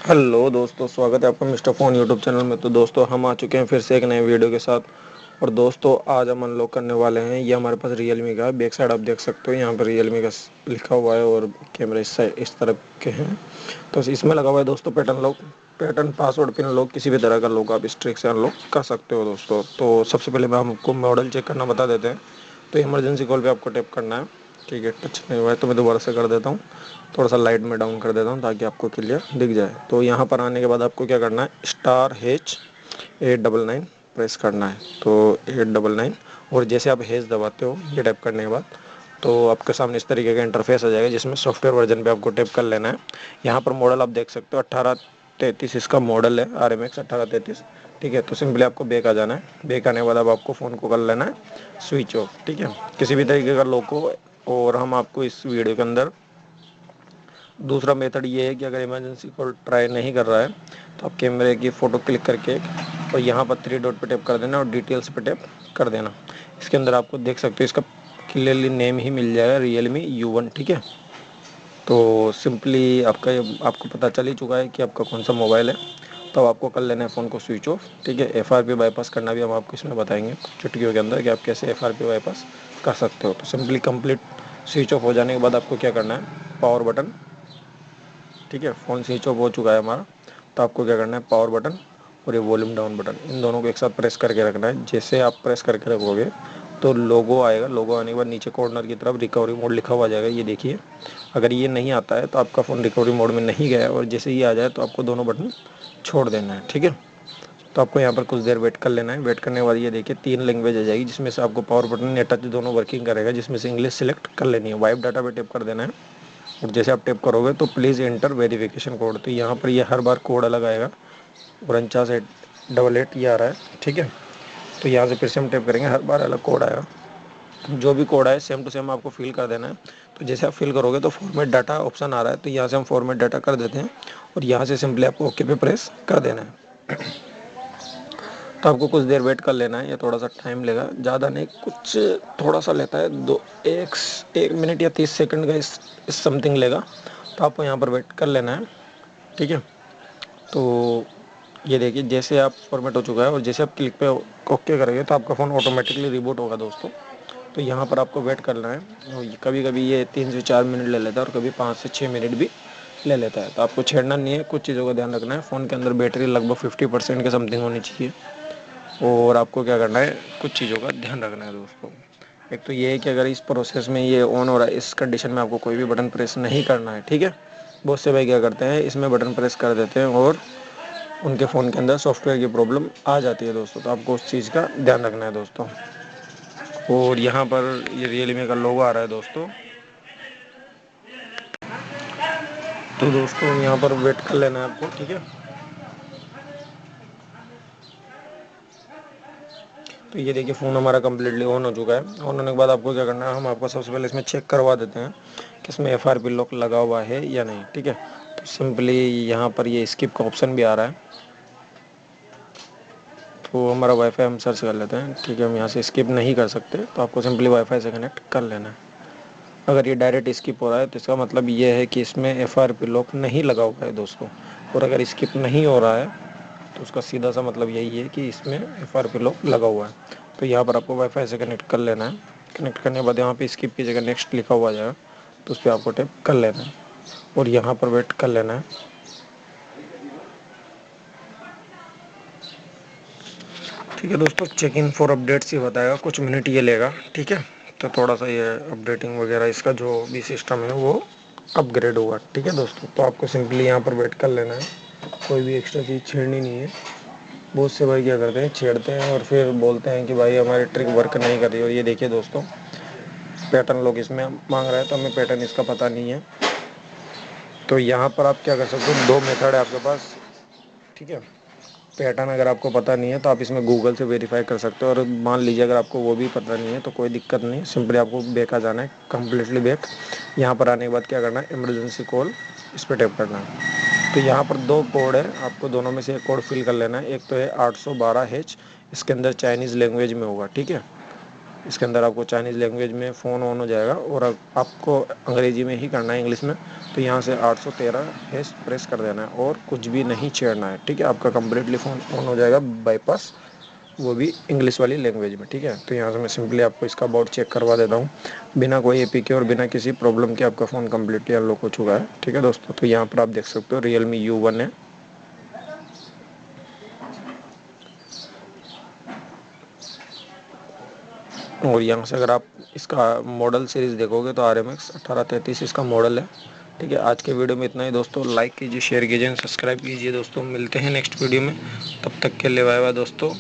Hello दोस्तों, स्वागत है आपका मिस्टर फ़ोन यूट्यूब चैनल में। तो दोस्तों, हम आ चुके हैं फिर से एक नए वीडियो के साथ। और दोस्तों, आज हम अनलॉक करने वाले हैं। ये हमारे पास रियलमी का है। बैक साइड आप देख सकते हो, यहाँ पर रियलमी का लिखा हुआ है और कैमरे इस साइड इस तरफ के हैं। तो इसमें लगा हुआ है दोस्तों pattern lock, pattern password pin lock, किसी भी तरह का लॉक आप इस ट्रिक से अनलॉक कर सकते हो दोस्तों। तो सबसे पहले मैं आपको मॉडल चेक करना बता देते हैं। तो इमरजेंसी कॉल पे आपको टैप करना है। ठीक है, टच नहीं हुआ है तो मैं दोबारा से कर देता हूँ। थोड़ा सा लाइट में डाउन कर देता हूँ ताकि आपको क्लियर दिख जाए। तो यहाँ पर आने के बाद आपको क्या करना है, *H899 प्रेस करना है। तो 899, और जैसे आप हेज दबाते हो ये टाइप करने के बाद, तो आपके सामने इस तरीके का इंटरफेस आ जाएगा जिसमें सॉफ्टवेयर वर्जन पे आपको टैप कर लेना है। यहाँ पर मॉडल आप देख सकते हो 1833 इसका मॉडल है, RMX 1833। ठीक है, तो सिंपली आपको बैक आ जाना है। बैक आने के बाद अब आपको फ़ोन को कर लेना है स्विच ऑफ। ठीक है, किसी भी तरीके का लॉक हो। और हम आपको इस वीडियो के अंदर दूसरा मेथड ये है कि अगर इमरजेंसी कॉल ट्राई नहीं कर रहा है तो आप कैमरे की फ़ोटो क्लिक करके और यहाँ पर 3 डॉट पे टैप कर देना और डिटेल्स पे टैप कर देना। इसके अंदर आपको देख सकते हो इसका क्लियरली नेम ही मिल जाएगा, रियलमी U1। ठीक है, तो सिंपली आपको पता चल ही चुका है कि आपका कौन सा मोबाइल है। तो आपको कर लेना है फ़ोन को स्विच ऑफ। ठीक है, FRP बाईपास करना भी हम आपको इसमें बताएंगे चुटकियों के अंदर कि आप कैसे FRP बाईपास कर सकते हो। तो सिंपली कंप्लीट स्विच ऑफ हो जाने के बाद आपको क्या करना है, पावर बटन। ठीक है, फ़ोन स्विच ऑफ हो चुका है हमारा। तो आपको क्या करना है, पावर बटन और ये वॉल्यूम डाउन बटन, इन दोनों को एक साथ प्रेस करके रखना है। जैसे आप प्रेस करके रखोगे तो लोगो आएगा। लोगो आने के बाद नीचे कॉर्नर की तरफ रिकवरी मोड लिखा हुआ जाएगा, ये देखिए। अगर ये नहीं आता है तो आपका फ़ोन रिकवरी मोड में नहीं गया है, और जैसे ही आ जाए तो आपको दोनों बटन छोड़ देना है। ठीक है, तो आपको यहाँ पर कुछ देर वेट कर लेना है। वेट करने के बाद ये देखिए 3 लैंग्वेज आ जाएगी, जिसमें से आपको पावर बटन या टच दोनों वर्किंग करेगा, जिसमें से इंग्लिश सेलेक्ट कर लेनी है। वाइप डाटा पे टैप कर देना है, और जैसे आप टैप करोगे तो प्लीज़ एंटर वेरिफिकेशन कोड। तो यहाँ पर ये हर बार कोड अलग आएगा, 4988 ये आ रहा है। ठीक है, तो यहाँ से फिर से हम टैप करेंगे, हर बार अलग कोड आएगा। जो भी कोड आए सेम टू सेम आपको फिल कर देना है। तो जैसे आप फिल करोगे तो फॉर्मेट डाटा ऑप्शन आ रहा है, तो यहाँ से हम फॉर्मेट डाटा कर देते हैं और यहाँ से सिंपली आपको ओके पे प्रेस कर देना है। तो आपको कुछ देर वेट कर लेना है। ये थोड़ा सा टाइम लेगा, ज़्यादा नहीं, कुछ थोड़ा सा लेता है, एक मिनट या 30 सेकंड का इस समथिंग लेगा। तो आपको यहाँ पर वेट कर लेना है। ठीक है, तो ये देखिए जैसे आप फॉर्मेट हो चुका है और जैसे आप क्लिक पे ओके करेंगे तो आपका फ़ोन ऑटोमेटिकली रिबूट होगा दोस्तों। तो यहाँ पर आपको वेट करना है। और कभी कभी ये 3 से 4 मिनट ले लेता है और कभी 5 से 6 मिनट भी ले लेता है। तो आपको छेड़ना नहीं है, कुछ चीज़ों का ध्यान रखना है। फ़ोन के अंदर बैटरी लगभग 50% के समथिंग होनी चाहिए। और आपको क्या करना है, कुछ चीज़ों का ध्यान रखना है दोस्तों। एक तो ये है कि अगर इस प्रोसेस में ये ऑन हो रहा है, इस कंडीशन में आपको कोई भी बटन प्रेस नहीं करना है। ठीक है, बहुत से भाई क्या करते हैं, इसमें बटन प्रेस कर देते हैं और उनके फ़ोन के अंदर सॉफ्टवेयर की प्रॉब्लम आ जाती है दोस्तों। तो आपको उस चीज़ का ध्यान रखना है दोस्तों। और यहाँ पर ये रियलमी का लोगो आ रहा है दोस्तों। तो दोस्तों यहाँ पर वेट कर लेना है आपको। ठीक है, तो ये देखिए फ़ोन हमारा कम्प्लीटली ऑन हो चुका है। ऑन होने के बाद आपको क्या करना है, हम आपको सबसे पहले इसमें चेक करवा देते हैं कि इसमें FRP लॉक लगा हुआ है या नहीं। ठीक है, तो सिंपली यहाँ पर ये स्किप का ऑप्शन भी आ रहा है। तो हमारा वाईफाई हम सर्च कर लेते हैं। ठीक है, हम यहाँ से स्किप नहीं कर सकते, तो आपको सिंपली वाईफाई से कनेक्ट कर लेना है। अगर ये डायरेक्ट स्किप हो रहा है तो इसका मतलब ये है कि इसमें FRP लॉक नहीं लगा हुआ है दोस्तों। और अगर स्किप नहीं हो रहा है तो उसका सीधा सा मतलब यही है कि इसमें FRP लॉक लगा हुआ है। तो यहाँ पर आपको वाईफाई से कनेक्ट कर लेना है। कनेक्ट करने के बाद यहाँ पे स्किप की जगह नेक्स्ट लिखा हुआ आ जाएगा, तो उस पर आपको टैप कर लेना है और यहाँ पर वेट कर लेना है। ठीक है दोस्तों, चेक इन फॉर अपडेट्स ही बताएगा, कुछ मिनट ये लेगा। ठीक है, तो थोड़ा सा ये अपडेटिंग वगैरह इसका जो भी सिस्टम है वो अपग्रेड होगा। ठीक है दोस्तों, तो आपको सिंपली यहाँ पर वेट कर लेना है, कोई भी एक्स्ट्रा चीज़ छेड़नी नहीं है। बहुत से भाई क्या करते हैं, छेड़ते हैं और फिर बोलते हैं कि भाई हमारी ट्रिक वर्क नहीं कर रही। और ये देखिए दोस्तों, पैटर्न लोग इसमें मांग रहा है, तो हमें पैटर्न इसका पता नहीं है। तो यहाँ पर आप क्या कर सकते हो, 2 मेथड है आपके पास। ठीक है, पैटर्न अगर आपको पता नहीं है तो आप इसमें गूगल से वेरीफाई कर सकते हो। और मान लीजिए अगर आपको वो भी पता नहीं है तो कोई दिक्कत नहीं, सिंपली आपको बैक आ जाना है, कम्प्लीटली बैक। यहाँ पर आने के बाद क्या करना है, इमरजेंसी कॉल, इस पर टैप करना है। तो यहाँ पर 2 कोड है, आपको दोनों में से एक कोड फिल कर लेना है। एक तो है 812H, इसके अंदर चाइनीज़ लैंग्वेज में होगा। ठीक है, इसके अंदर आपको चाइनीज़ लैंग्वेज में फ़ोन ऑन हो जाएगा और आपको अंग्रेजी में ही करना है, इंग्लिश में। तो यहाँ से 813 हैश प्रेस कर देना है और कुछ भी नहीं छेड़ना है, ठीक है। आपका कम्प्लीटली फ़ोन ऑन हो जाएगा बाईपास, वो भी इंग्लिश वाली लैंग्वेज में, ठीक है। तो यहाँ से मैं सिंपली आपको इसका अबाउट चेक करवा देता हूँ। बिना कोई एपीके और बिना किसी प्रॉब्लम के आपका फ़ोन कम्प्लीटली अनलॉक हो चुका है, ठीक है दोस्तों। तो यहाँ पर आप देख सकते हो Realme U1 है, और यहाँ से अगर आप इसका मॉडल सीरीज़ देखोगे तो RMX 1833 इसका मॉडल है, ठीक है। आज के वीडियो में इतना ही दोस्तों। लाइक कीजिए, शेयर कीजिए, सब्सक्राइब कीजिए दोस्तों। मिलते हैं नेक्स्ट वीडियो में, तब तक के लिए बाय बाय दोस्तों।